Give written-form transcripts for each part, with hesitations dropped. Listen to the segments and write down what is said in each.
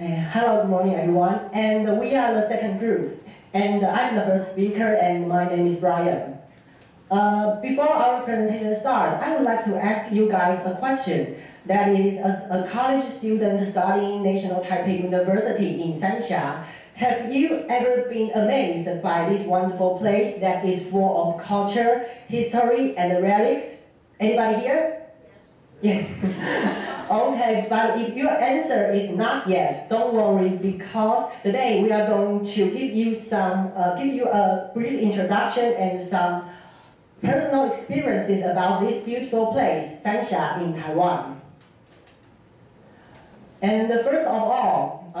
Hello, good morning, everyone. And we are the second group. And I'm the first speaker, and my name is Brian. Before our presentation starts, I would like to ask you guys a question. That is, as a college student studying National Taipei University in Sanxia, have you ever been amazed by this wonderful place that is full of culture, history, and relics? Anybody here? Yes. Okay, but if your answer is not yet, don't worry, because today we are going to give you a brief introduction and some personal experiences about this beautiful place, Sanxia in Taiwan. And first of all,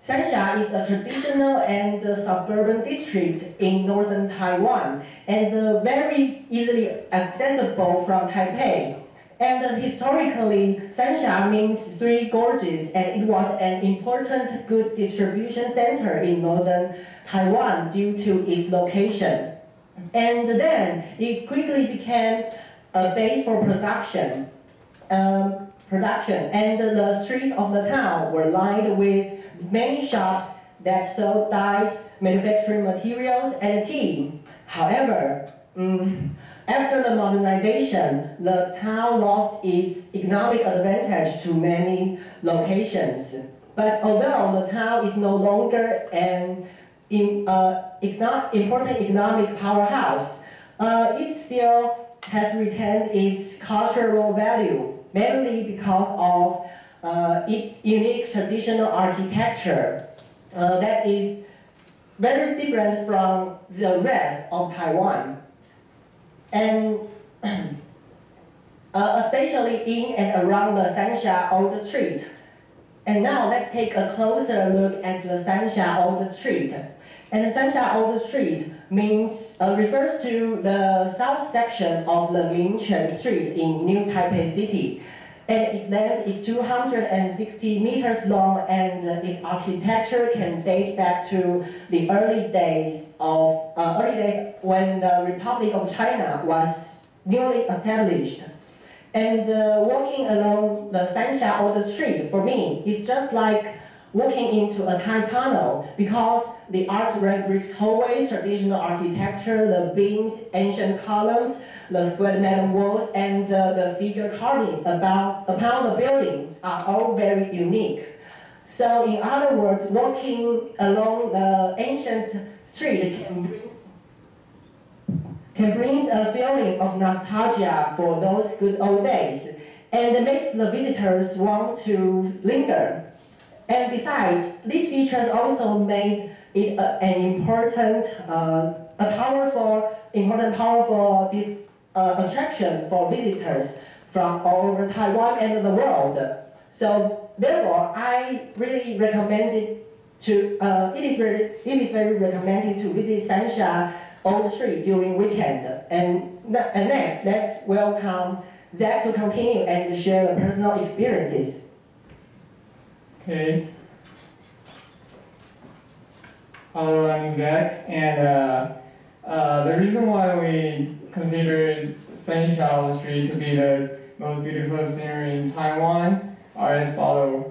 Sanxia is a traditional and suburban district in northern Taiwan and very easily accessible from Taipei. And historically, Sanxia means three gorges, and it was an important goods distribution center in northern Taiwan due to its location. And then it quickly became a base for production. And the streets of the town were lined with many shops that sold dyes, manufacturing materials, and tea. However, after the modernization, the town lost its economic advantage to many locations. But although the town is no longer an important economic powerhouse, it still has retained its cultural value, mainly because of its unique traditional architecture that is very different from the rest of Taiwan. And especially in and around the Sanxia Old Street. And now let's take a closer look at the Sanxia Old Street. And the Sanxia Old Street refers to the south section of the Minchen Street in New Taipei City. And its length is 260 meters long, and its architecture can date back to the early days when the Republic of China was newly established. And walking along the Sanxia Old Street, for me, is just like walking into a time tunnel, because the art red bricks hallways, traditional architecture, the beams, ancient columns, the square metal walls, and the figure carvings upon the building are all very unique. So in other words, walking along the ancient street can bring a feeling of nostalgia for those good old days, and makes the visitors want to linger. And besides, these features also made it an powerful attraction for visitors from all over Taiwan and the world. So therefore, I really recommend it is very recommended to visit Sanxia Old Street during weekend. And next, let's welcome Zach to continue and share the personal experiences. Okay. Hello, I'm Zach, and the reason why we consider Sanxia Old Street to be the most beautiful scenery in Taiwan are as follows.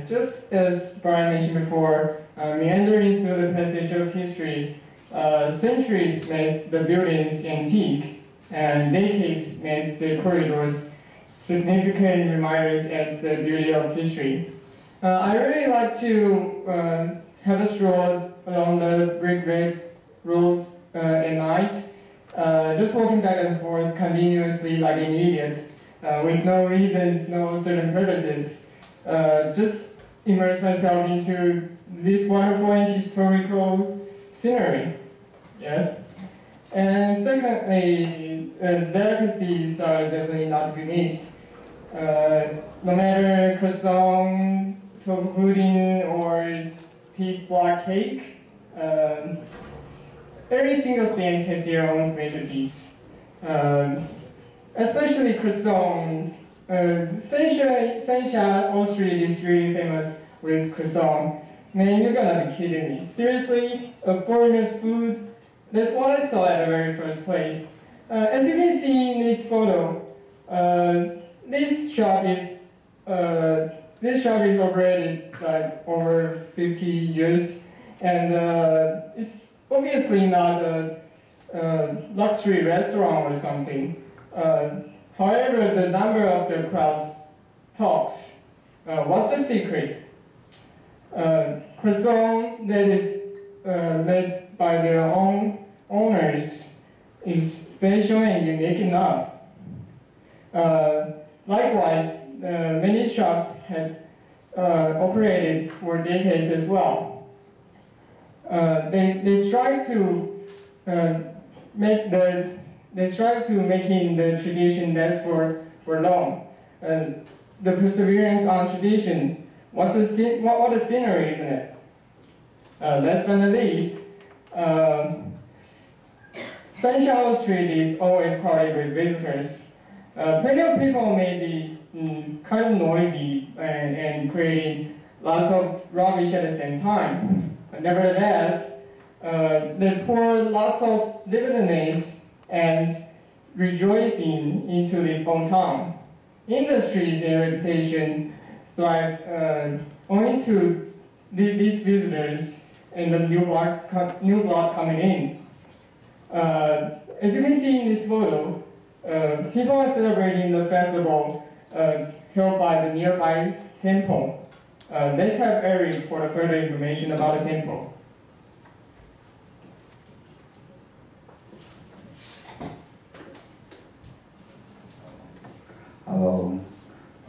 Just as Brian mentioned before, meandering through the passage of history, centuries made the buildings antique, and decades made the corridors significant reminders as the beauty of history. I really like to have a stroll along the brick red road at night, just walking back and forth continuously like an idiot, with no reasons, no certain purposes. Just immerse myself into this wonderful and historical scenery. Yeah. And secondly, delicacies are definitely not to be missed. No matter croissant, tofu pudding, or pig block cake, every single stand has their own specialties. Especially croissant. Sanxia Old Street is really famous with croissant. Man, you gotta be kidding me. Seriously? A foreigner's food? That's what I thought at the very first place. As you can see in this photo, this shop is this shop is operated like over 50 years, and it's obviously not a luxury restaurant or something. However, the number of the crowds talks. What's the secret? Croissant that is made by their own owners is special and unique enough. Likewise, many shops have operated for decades as well. They strive to making the tradition last for long. The perseverance on tradition. What a scenery, isn't it? Last but not least, Sanxia Street is always crowded with visitors. Plenty of people may be kind of noisy and creating lots of rubbish at the same time. Nevertheless, they pour lots of dividends and rejoicing into this hometown. Industries and reputation thrive owing to these visitors and the new blood coming in. As you can see in this photo, people are celebrating the festival held by the nearby temple. Let's have Eric for the further information about the temple. Hello.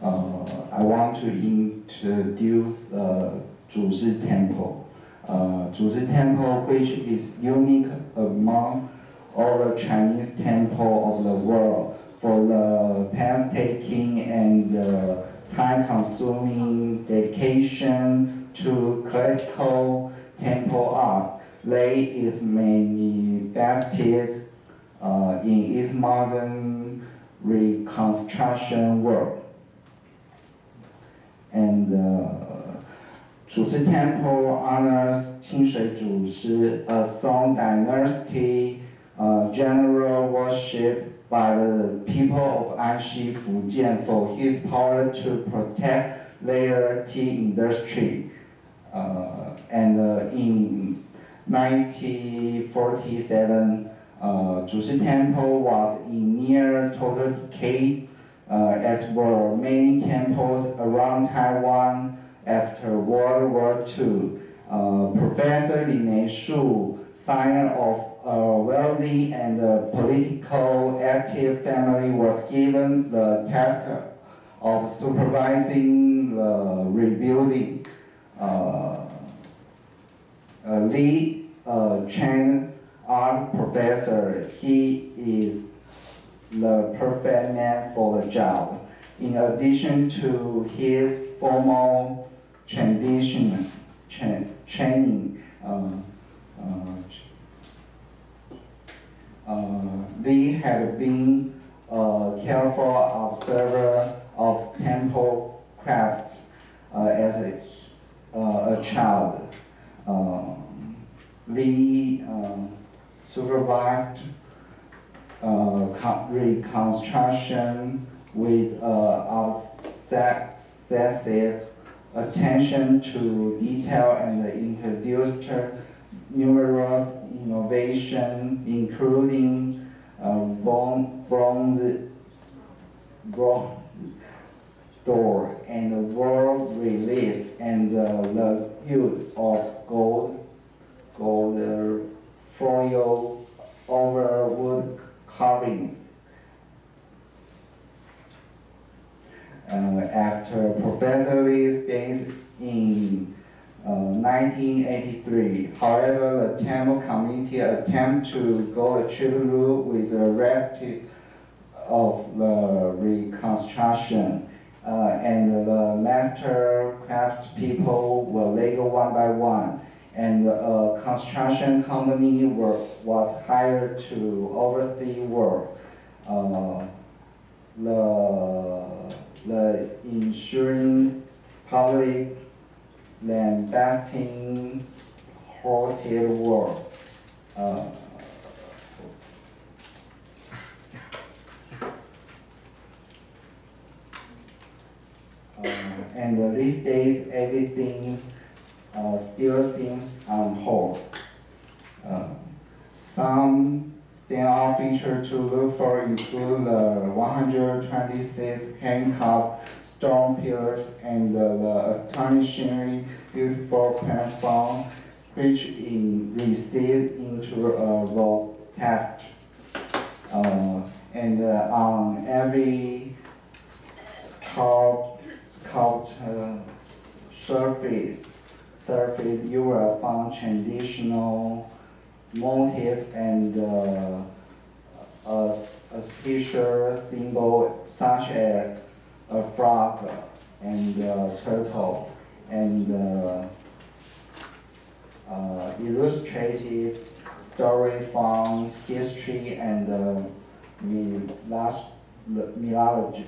I want to introduce the Zhushi Temple. Zhushi Temple, which is unique among all the Chinese temples of the world for the painstaking and time-consuming dedication to classical temple art. They is manifested in its modern reconstruction work. And Zhushi Temple honors Qingshui Zhushi, a Song dynasty general worshipped by the people of Anxi, Fujian for his power to protect their tea industry. In 1947, Zhushi Temple was in near total decay, as were many temples around Taiwan after World War II. Professor Li Meishu, son of a wealthy and political active family, was given the task of supervising the rebuilding. Li, Chen art professor, he is the perfect man for the job. In addition to his formal training, Li had been a careful observer of temple crafts as a child. Li supervised reconstruction with obsessive attention to detail and introduced numerous innovations, including bronze door and wall relief, and the use of gold foil over wood carvings. After Professor Li's days in 1983, however, the temple committee attempted to go a trip route with the rest of the reconstruction, and the master craftspeople were laid one by one, and a construction company was hired to oversee work. The ensuing public lambasting halted work. And these days, everything still seems on hold. Some standout features to look for include the 126 handcuff stone pillars and the astonishingly beautiful platform, which received into a vote test. And on every sculpt surface, you will find traditional motif and a special symbol such as a frog and a turtle and illustrative story from history and mythology.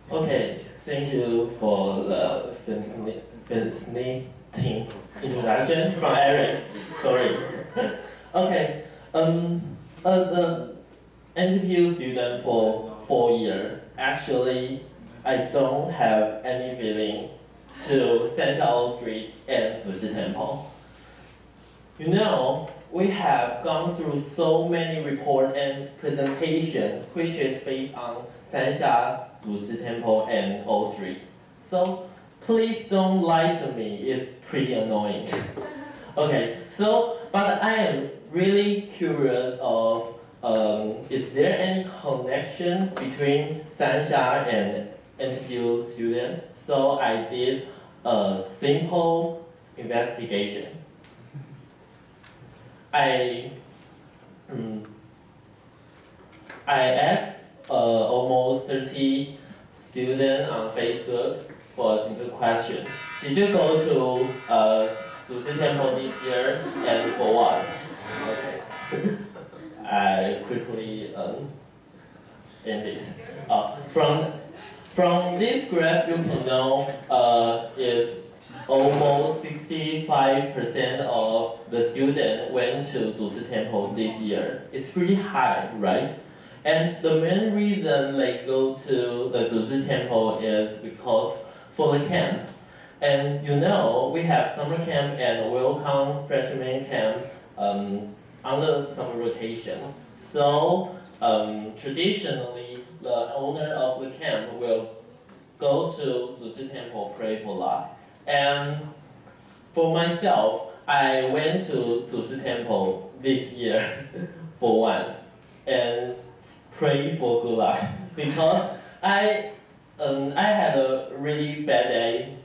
Okay, thank you for the fascinating introduction from Eric. Sorry. Okay, as an NTPU student for 4 years, actually, I don't have any feeling to Sanxia Old Street and Zushi Temple. You know, we have gone through so many reports and presentations which is based on Sanxia, Zushi Temple, and Old Street. So please don't lie to me, it's pretty annoying. Okay, so, but I am really curious of, is there any connection between Sanxia and NTPU student? So I did a simple investigation. I asked almost 30 students on Facebook for a simple question. Did you go to Zushi Temple this year and for what? Okay. I quickly end this. From this graph, you can know is almost 65% of the students went to Zushi Temple this year. It's pretty high, right? And the main reason they go to the Zushi Temple is because for the camp. And you know, we have summer camp and welcome freshman camp under summer rotation. So traditionally, the owner of the camp will go to Zushi Temple, pray for luck. And for myself, I went to Zushi Temple this year for once and pray for good luck because I had a really bad day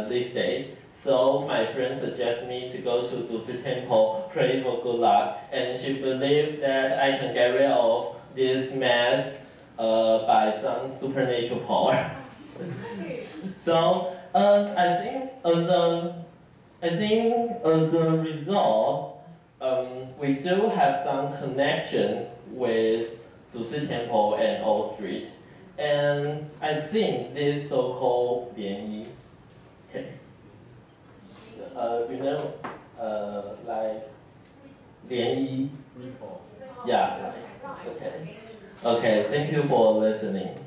this day. So my friend suggested me to go to Zushi Temple, pray for good luck, and she believed that I can get rid of this mess by some supernatural power. So I think as a result, we do have some connection with Zushi Temple and Old Street, and I think this so-called 联谊. Okay. You know, like 联谊. Yeah. Okay. Okay. Thank you for listening.